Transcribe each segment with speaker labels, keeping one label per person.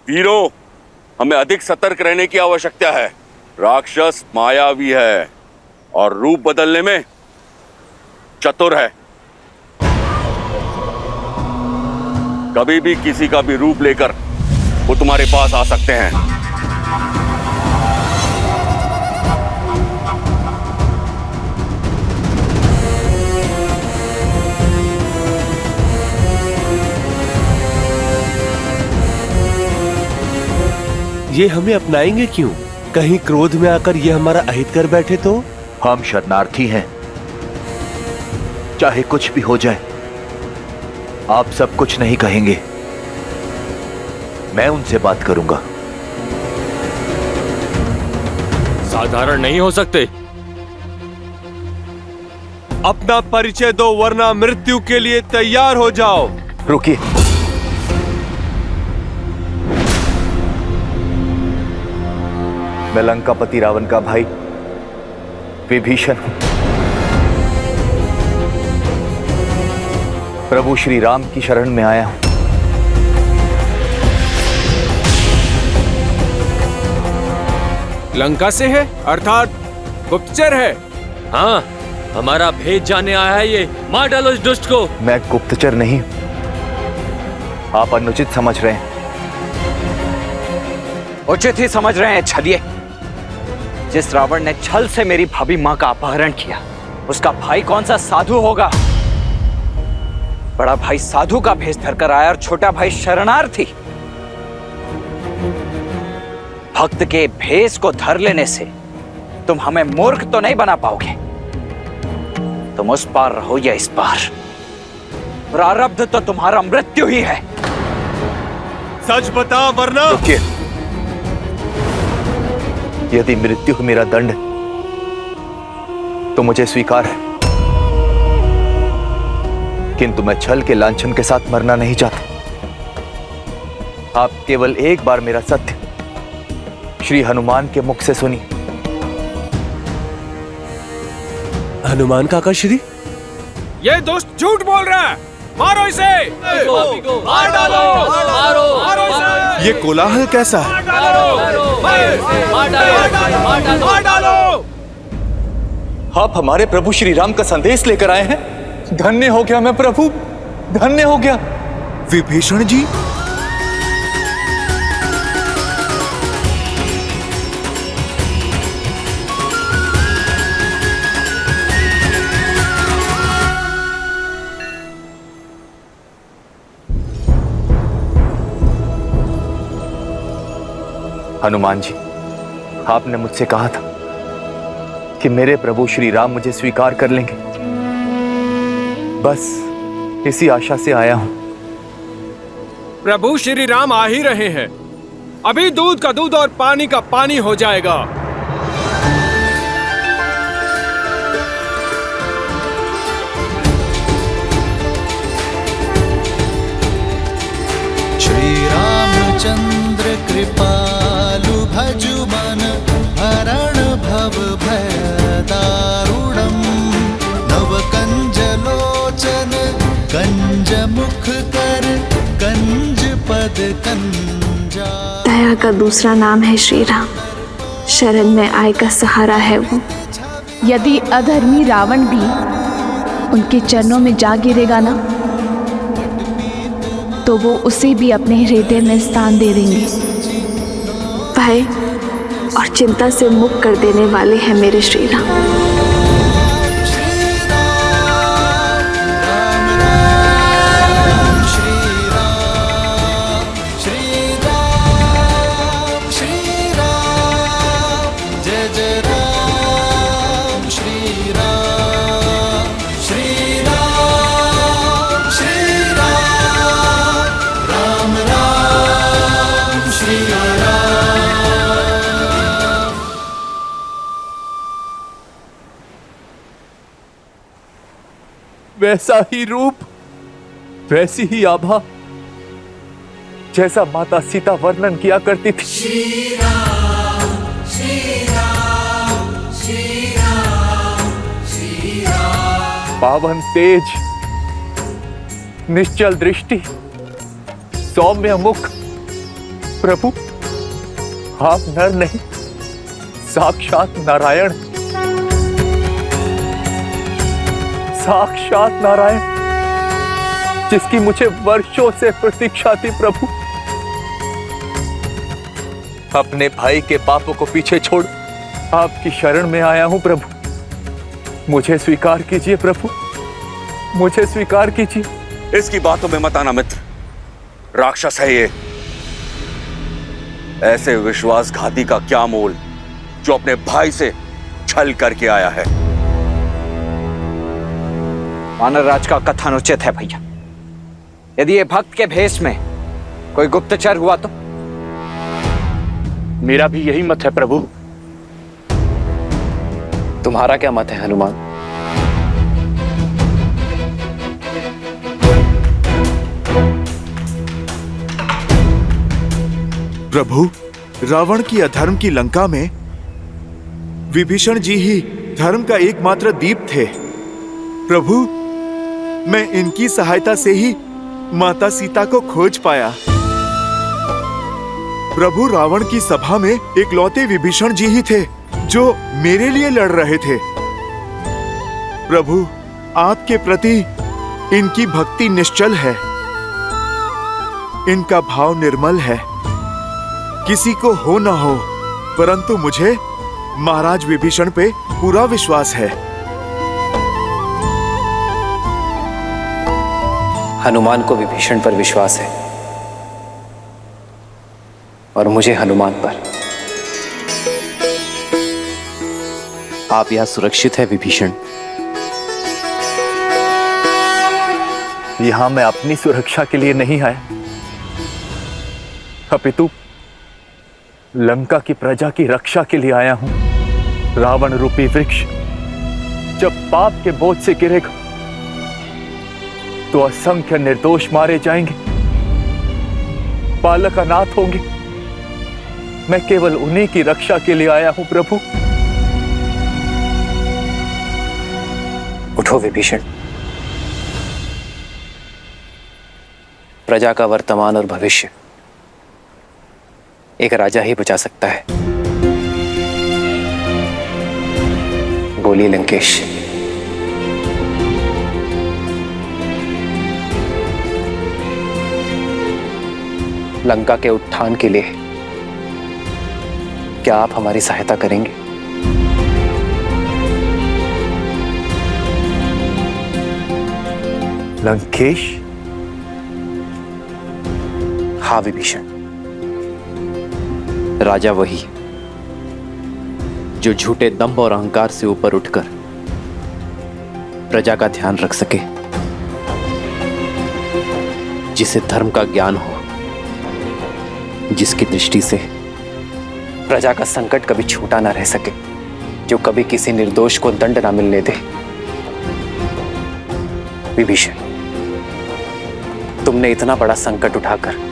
Speaker 1: वीरों, हमें अधिक सतर्क रहने की आवश्यकता है। राक्षस मायावी है और रूप बदलने में चतुर है। कभी भी किसी का भी रूप लेकर वो तुम्हारे पास आ सकते हैं।
Speaker 2: ये हमें अपनाएंगे क्यों? कहीं क्रोध में आकर ये हमारा अहित कर बैठे तो?
Speaker 3: हम शरणार्थी हैं, चाहे कुछ भी हो जाए आप सब कुछ नहीं कहेंगे। मैं उनसे बात करूंगा।
Speaker 4: साधारण नहीं हो सकते।
Speaker 2: अपना परिचय दो वरना मृत्यु के लिए तैयार हो जाओ।
Speaker 3: रुकिए, मैं लंकापति रावण का भाई विभीषण हूं। प्रभु श्री राम की शरण में आया हूं।
Speaker 4: लंका से है, अर्थात गुप्तचर है। हाँ, हमारा भेद जानने आया है ये। मार डालो इस दुष्ट को।
Speaker 3: मैं गुप्तचर नहीं, आप अनुचित समझ रहे हैं।
Speaker 5: उचित ही समझ रहे हैं छलिए। जिस रावण ने छल से मेरी भाभी मां का अपहरण किया, उसका भाई कौन सा साधु होगा? बड़ा भाई साधु का भेष धरकर आया और छोटा भाई शरणार्थी। भक्त के भेष को धर लेने से तुम हमें मूर्ख तो नहीं बना पाओगे। तुम उस पार रहो या इस पार, प्रारब्ध तो तुम्हारा मृत्यु ही है।
Speaker 2: सच बता वरना।
Speaker 3: रुकिए, यदि मृत्यु मेरा दंड तो मुझे स्वीकार है, किंतु मैं छल के लांछन के साथ मरना नहीं चाहता। आप केवल एक बार मेरा सत्य श्री हनुमान के मुख से सुनिए।
Speaker 2: हनुमान काका श्री,
Speaker 4: ये दुष्ट झूठ बोल रहा है। मारो इसे। मार डालो। मारो इसे।
Speaker 2: ये कोलाहल कैसा है?
Speaker 4: मार डालो।
Speaker 6: आप हमारे प्रभु श्री राम का संदेश लेकर आए हैं। धन्य हो गया मैं प्रभु, धन्य हो गया।
Speaker 2: विभीषण जी,
Speaker 3: हनुमान जी, आपने मुझसे कहा था कि मेरे प्रभु श्री राम मुझे स्वीकार कर लेंगे। बस इसी आशा से आया हूं।
Speaker 4: प्रभु श्री राम आ ही रहे हैं। अभी दूध का दूध और पानी का पानी हो जाएगा।
Speaker 7: श्री रामचंद्र कृपालु भजु मन हरण भव भय दारुणम् नव कंज लोचन कंज मुख कर कंज पद कंजा।
Speaker 8: दया का दूसरा नाम है श्री राम। शरण में आए का सहारा है वो।
Speaker 9: यदि अधर्मी रावण भी उनके चरणों में जा गिरेगा ना, तो वो उसे भी अपने हृदय में स्थान दे देंगे।
Speaker 8: भय और चिंता से मुक्त कर देने वाले हैं मेरे श्री राम।
Speaker 3: वैसा ही रूप, वैसी ही आभा जैसा माता सीता वर्णन किया करती थी।
Speaker 7: श्री राम, श्री राम, श्री राम, श्री राम।
Speaker 3: पावन तेज, निश्चल दृष्टि, सौम्य मुख, प्रभु, आप नर नहीं, साक्षात नारायण, साक्षात नारायण, जिसकी मुझे वर्षों से प्रतीक्षा थी प्रभु। अपने भाई के पापों को पीछे छोड़ आपकी शरण में आया हूं प्रभु। मुझे स्वीकार कीजिए प्रभु, मुझे स्वीकार कीजिए।
Speaker 1: इसकी बातों में मत आना मित्र, राक्षस है ये। ऐसे विश्वासघाती का क्या मोल जो अपने भाई से छल करके आया है।
Speaker 5: वानरराज का कथन उचित है भैया। यदि ये भक्त के भेष में कोई गुप्तचर हुआ तो?
Speaker 2: मेरा भी यही मत है प्रभु।
Speaker 5: तुम्हारा क्या मत है हनुमान?
Speaker 10: प्रभु, रावण की अधर्म की लंका में विभीषण जी ही धर्म का एकमात्र दीप थे। प्रभु, मैं इनकी सहायता से ही माता सीता को खोज पाया। प्रभु, रावण की सभा में इकलौते विभीषण जी ही थे जो मेरे लिए लड़ रहे थे। प्रभु, आपके प्रति इनकी भक्ति निश्चल है, इनका भाव निर्मल है। किसी को हो ना हो, परंतु मुझे महाराज विभीषण पे पूरा विश्वास है।
Speaker 5: हनुमान को विभीषण पर विश्वास है और मुझे हनुमान पर। आप यहां सुरक्षित है विभीषण?
Speaker 3: यहां मैं अपनी सुरक्षा के लिए नहीं आया, अपितु लंका की प्रजा की रक्षा के लिए आया हूं। रावण रूपी वृक्ष जब पाप के बोझ से गिरेगा तो असंख्य निर्दोष मारे जाएंगे, बालक अनाथ होंगे। मैं केवल उन्हीं की रक्षा के लिए आया हूं प्रभु।
Speaker 5: उठो विभीषण। प्रजा का वर्तमान और भविष्य एक राजा ही बचा सकता है। बोलिए लंकेश। लंका के उत्थान के लिए क्या आप हमारी सहायता करेंगे?
Speaker 3: लंकेश?
Speaker 5: हाँ विभीषण, राजा वही जो झूठे दंभ और अहंकार से ऊपर उठकर प्रजा का ध्यान रख सके, जिसे धर्म का ज्ञान हो, जिसकी दृष्टि से प्रजा का संकट कभी छूटा ना रह सके, जो कभी किसी निर्दोष को दंड ना मिलने दे। विभीषण, तुमने इतना बड़ा संकट उठाकर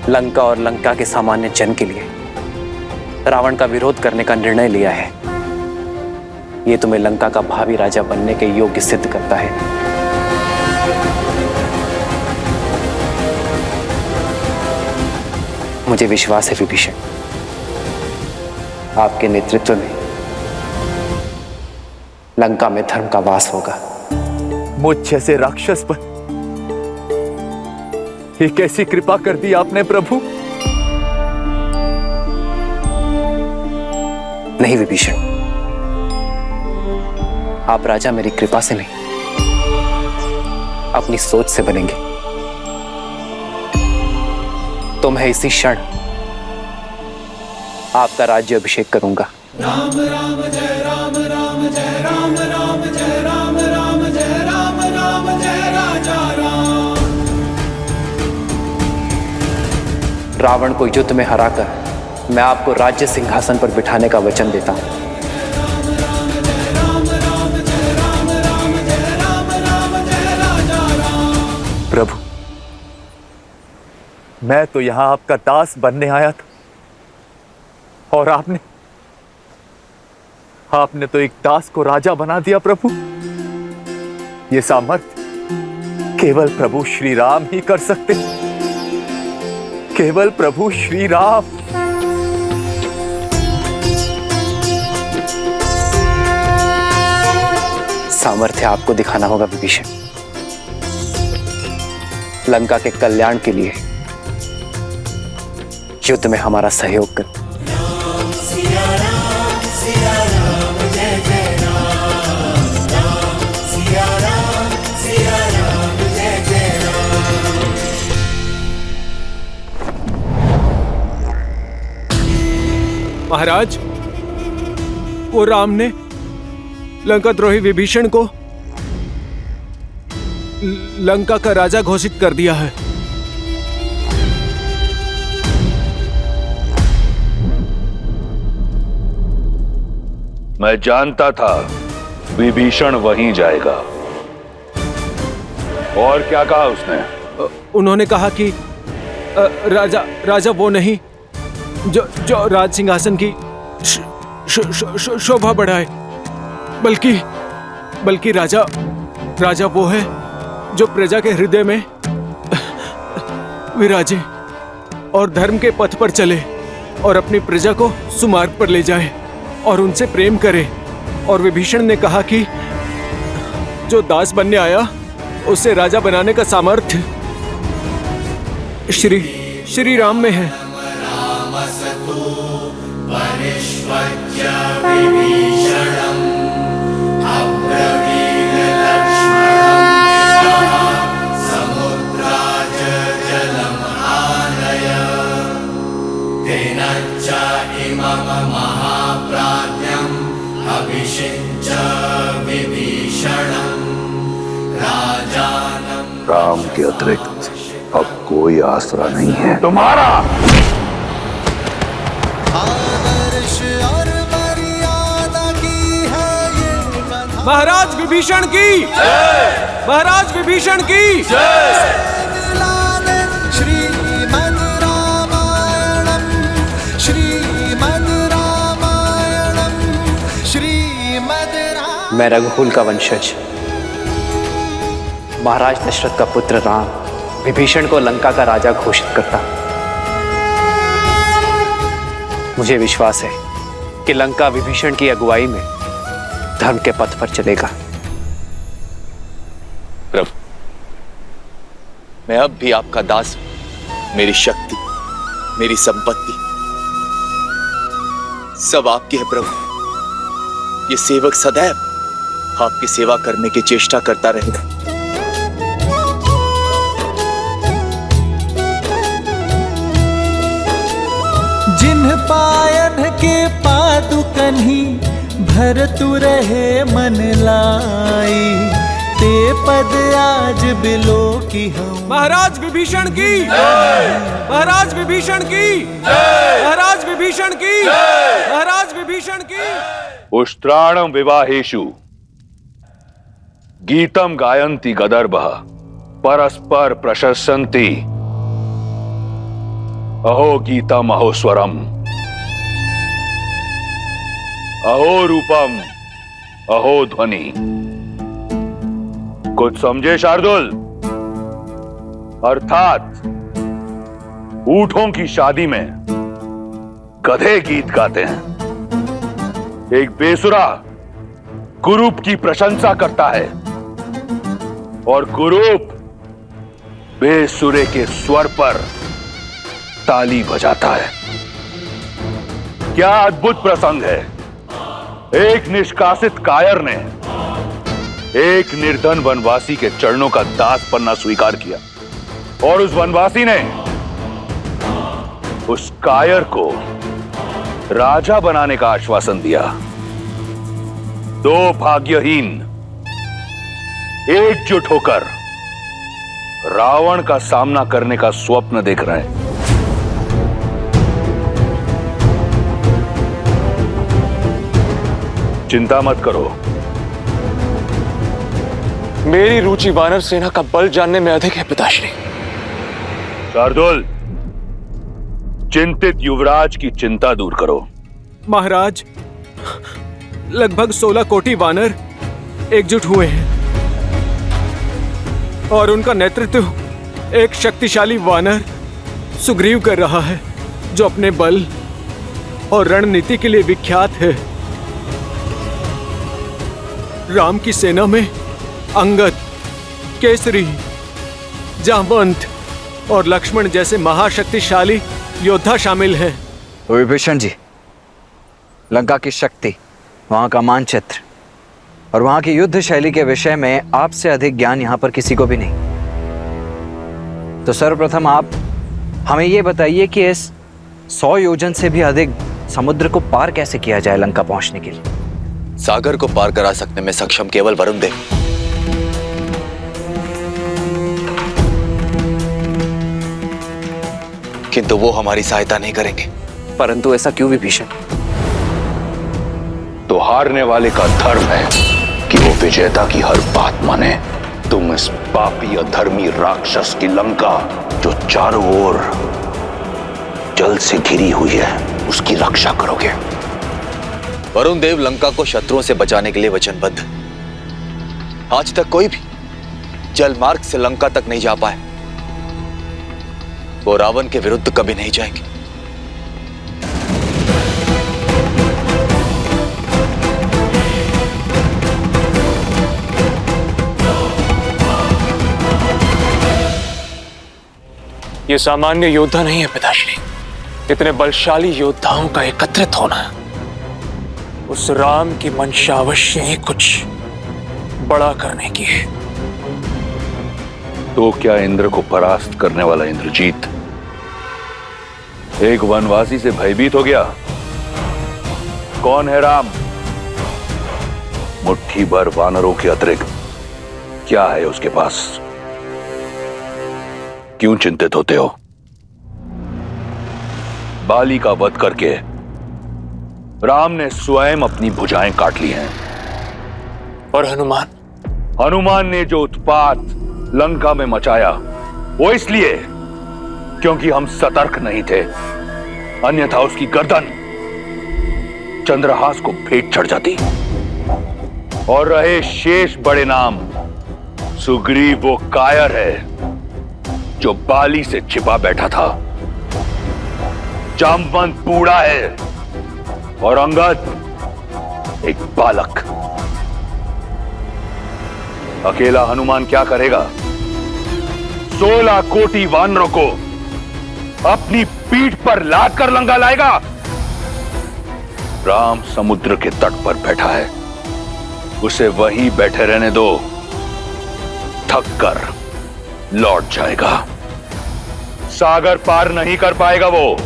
Speaker 5: लंका और लंका के सामान्य जन के लिए रावण का विरोध करने का निर्णय लिया है। यह तुम्हें लंका का भावी राजा बनने के योग्य सिद्ध करता है। मुझे विश्वास है विभीषण, आपके नेतृत्व में लंका में धर्म का वास होगा।
Speaker 3: मुझ जैसे राक्षस पर ये कैसी कृपा कर दी आपने प्रभु?
Speaker 5: नहीं विभीषण, आप राजा मेरी कृपा से नहीं, अपनी सोच से बनेंगे। तो मैं इसी क्षण आपका राज्य अभिषेक करूंगा।
Speaker 7: राम राम जय राम राम जय राम राम जय राम राम जय राम राम जय राजा राम।
Speaker 5: रावण को युद्ध में हराकर मैं आपको राज्य सिंहासन पर बिठाने का वचन देता हूं।
Speaker 3: प्रभु, मैं तो यहां आपका दास बनने आया था, और आपने तो एक दास को राजा बना दिया प्रभु। ये सामर्थ्य केवल प्रभु श्री राम ही कर सकते। केवल प्रभु श्री राम।
Speaker 5: सामर्थ्य आपको दिखाना होगा विभीषण। लंका के कल्याण के लिए युद्ध में हमारा सहयोग कर।
Speaker 4: महाराज, वो राम ने लंका द्रोही विभीषण को लंका का राजा घोषित कर दिया है।
Speaker 11: मैं जानता था विभीषण वहीं जाएगा। और क्या कहा उसने?
Speaker 4: उन्होंने कहा कि राजा वो नहीं जो राज सिंहासन की शोभा बढ़ाए, बल्कि राजा वो है जो प्रजा के हृदय में विराजे और धर्म के पथ पर चले और अपनी प्रजा को सुमार्ग पर ले जाए और उनसे प्रेम करे। और विभीषण ने कहा कि जो दास बनने आया उसे राजा बनाने का सामर्थ्य श्री राम में है।
Speaker 11: राम के अतिरिक्त अब कोई आसरा नहीं है तुम्हारा।
Speaker 4: महाराज विभीषण की जय! महाराज विभीषण की जय!
Speaker 5: मैं रघुकुल का वंशज महाराज दशरथ का पुत्र राम विभीषण को लंका का राजा घोषित करता। मुझे विश्वास है कि लंका विभीषण की अगुवाई में धर्म के पथ पर चलेगा।
Speaker 6: प्रभु, मैं अब भी आपका दास हूं। मेरी शक्ति, मेरी संपत्ति सब आपकी है प्रभु। ये सेवक सदैव आपकी सेवा करने की चेष्टा करता रहेगा।
Speaker 7: जिन्ह पायन के पादुकन्ही भरतु रहे मन लाई, ते पद आज बिलो की हूँ।
Speaker 4: महाराज विभीषण की महाराज विभीषण की महाराज विभीषण की महाराज विभीषण की।
Speaker 11: उष्ट्राणं विवाहेषु गीतम गायन्ति गदर्भः परस्पर प्रशस्यन्ति अहो गीतम अहो स्वरम अहो रूपम अहो ध्वनि। कुछ समझे शार्दुल? अर्थात ऊंटों की शादी में गधे गीत गाते हैं। एक बेसुरा कुरूप की प्रशंसा करता है और कुरूप बेसुरे के स्वर पर ताली बजाता है। क्या अद्भुत प्रसंग है। एक निष्कासित कायर ने एक निर्धन वनवासी के चरणों का दास बनना स्वीकार किया और उस वनवासी ने उस कायर को राजा बनाने का आश्वासन दिया। दो भाग्यहीन एकजुट होकर रावण का सामना करने का स्वप्न देख रहे हैं। चिंता मत करो,
Speaker 3: मेरी रुचि वानर सेना का बल जानने में अधिक है पिताश्री।
Speaker 11: शार्दुल, चिंतित युवराज की चिंता दूर करो।
Speaker 4: महाराज, लगभग 16 कोटि वानर एकजुट हुए हैं और उनका नेतृत्व एक शक्तिशाली वानर सुग्रीव कर रहा है, जो अपने बल और रणनीति के लिए विख्यात है। राम की सेना में अंगद, केसरी, जामवंत और लक्ष्मण जैसे महाशक्तिशाली योद्धा शामिल हैं।
Speaker 5: विभीषण जी, लंका की शक्ति, वहां का मानचित्र और वहां की युद्ध शैली के विषय में आपसे अधिक ज्ञान यहां पर किसी को भी नहीं। तो सर्वप्रथम आप हमें यह बताइए कि इस 100 योजन से भी अधिक समुद्र को पार कैसे किया जाए लंका पहुंचने के लिए?
Speaker 6: सागर को पार करा सकने में सक्षम केवल वरुण देव। किंतु वो हमारी सहायता नहीं करेंगे।
Speaker 5: परंतु ऐसा क्यों विभीषण?
Speaker 11: तो हारने वाले का धर्म है कि वो विजेता की हर बात माने। तुम इस पापी अधर्मी राक्षस की लंका, जो चारों ओर जल से घिरी हुई है, उसकी रक्षा करोगे।
Speaker 6: वरुण देव लंका को शत्रुओं से बचाने के लिए वचनबद्ध। आज तक कोई भी जल मार्ग से लंका तक नहीं जा पाए। वो रावण के विरुद्ध कभी नहीं जाएंगे।
Speaker 4: ये सामान्य योद्धा नहीं है पिताश्री। इतने बलशाली योद्धाओं का एकत्रित होना, उस राम की मंशा अवश्य ही कुछ बड़ा करने की है।
Speaker 11: तो क्या इंद्र को परास्त करने वाला इंद्रजीत एक वनवासी से भयभीत हो गया? कौन है राम? मुट्ठी भर वानरों के अतिरिक्त क्या है उसके पास? क्यों चिंतित होते हो? बाली का वध करके राम ने स्वयं अपनी भुजाएं काट ली हैं।
Speaker 4: और हनुमान?
Speaker 11: हनुमान ने जो उत्पात लंका में मचाया, वो इसलिए क्योंकि हम सतर्क नहीं थे, अन्यथा उसकी गर्दन चंद्रहास को भेंट चढ़ जाती। और रहे शेष बड़े नाम, सुग्रीव वो कायर है जो बाली से छिपा बैठा था, जामवंत बूढ़ा है और अंगद एक बालक। अकेला हनुमान क्या करेगा? 16 कोटि वानरों को अपनी पीठ पर लाद कर लंका लाएगा। राम समुद्र के तट पर बैठा है, उसे वहीं बैठे रहने दो, थक कर लौट जाएगा। सागर पार नहीं कर पाएगा वो,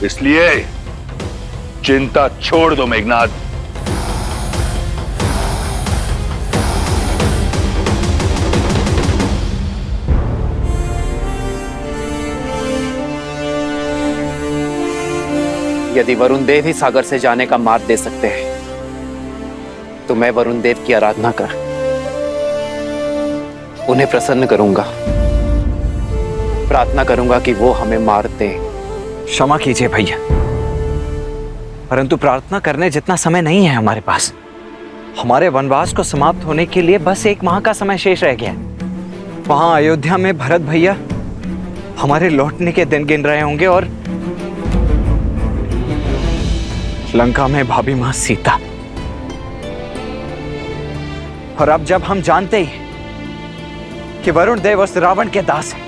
Speaker 11: इसलिए चिंता छोड़ दो मेघनाद।
Speaker 5: यदि वरुण देव ही सागर से जाने का मार्ग दे सकते हैं, तो मैं वरुण देव की आराधना कर उन्हें प्रसन्न करूंगा, प्रार्थना करूंगा कि वो हमें मार दे। क्षमा कीजिए भैया, परंतु प्रार्थना करने जितना समय नहीं है हमारे पास। हमारे वनवास को समाप्त होने के लिए बस 1 माह का समय शेष रह गया। वहां अयोध्या में भरत भैया हमारे लौटने के दिन गिन रहे होंगे और लंका में भाभी मां सीता। और अब जब हम जानते ही कि वरुण देव उस रावण के दास हैं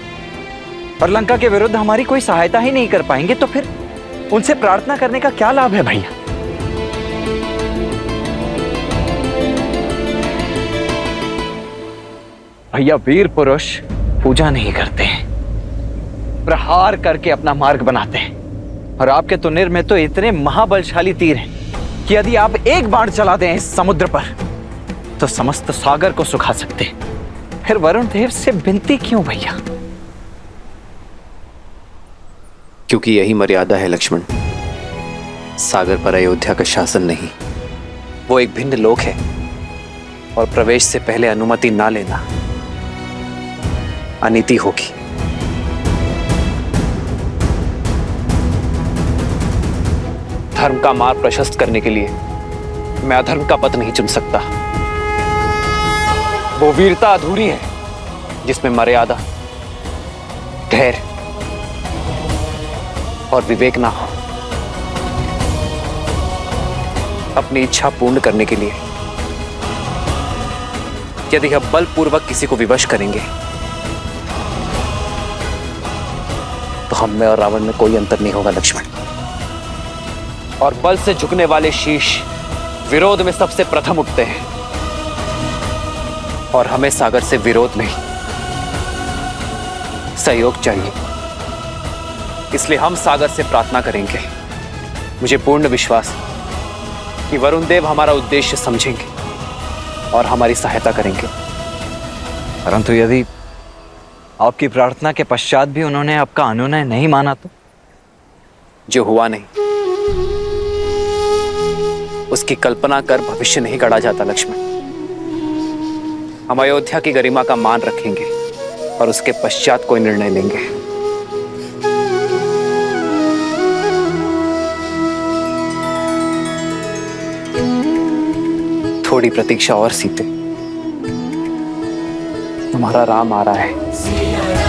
Speaker 5: और लंका के विरुद्ध हमारी कोई सहायता ही नहीं कर पाएंगे, तो फिर उनसे प्रार्थना करने का क्या लाभ है भैया? भैया, वीर पुरुष पूजा नहीं करते हैं, प्रहार करके अपना मार्ग बनाते हैं। और आपके तुनिर में तो इतने महाबलशाली तीर हैं कि यदि आप एक बाण चला दें इस समुद्र पर, तो समस्त सागर को सुखा सकते हैं। फिर वरुण देव से विनती क्यों भैया? क्योंकि यही मर्यादा है लक्ष्मण। सागर पर अयोध्या का शासन नहीं, वो एक भिन्न लोक है और प्रवेश से पहले अनुमति ना लेना अनीति होगी। धर्म का मार्ग प्रशस्त करने के लिए मैं अधर्म का पथ नहीं चुन सकता। वो वीरता अधूरी है जिसमें मर्यादा, धैर्य और विवेक ना हो। अपनी इच्छा पूर्ण करने के लिए यदि हम बलपूर्वक किसी को विवश करेंगे तो हम में और रावण में कोई अंतर नहीं होगा लक्ष्मण। और बल से झुकने वाले शीश विरोध में सबसे प्रथम उठते हैं, और हमें सागर से विरोध नहीं सहयोग चाहिए। इसलिए हम सागर से प्रार्थना करेंगे। मुझे पूर्ण विश्वास है कि वरुण देव हमारा उद्देश्य समझेंगे और हमारी सहायता करेंगे। परंतु यदि आपकी प्रार्थना के पश्चात भी उन्होंने आपका अनुनय नहीं माना तो? जो हुआ नहीं उसकी कल्पना कर भविष्य नहीं गढ़ा जाता लक्ष्मण। हम अयोध्या की गरिमा का मान रखेंगे और उसके पश्चात कोई निर्णय लेंगे। थोड़ी प्रतीक्षा और सीते, तुम्हारा राम आ रहा है।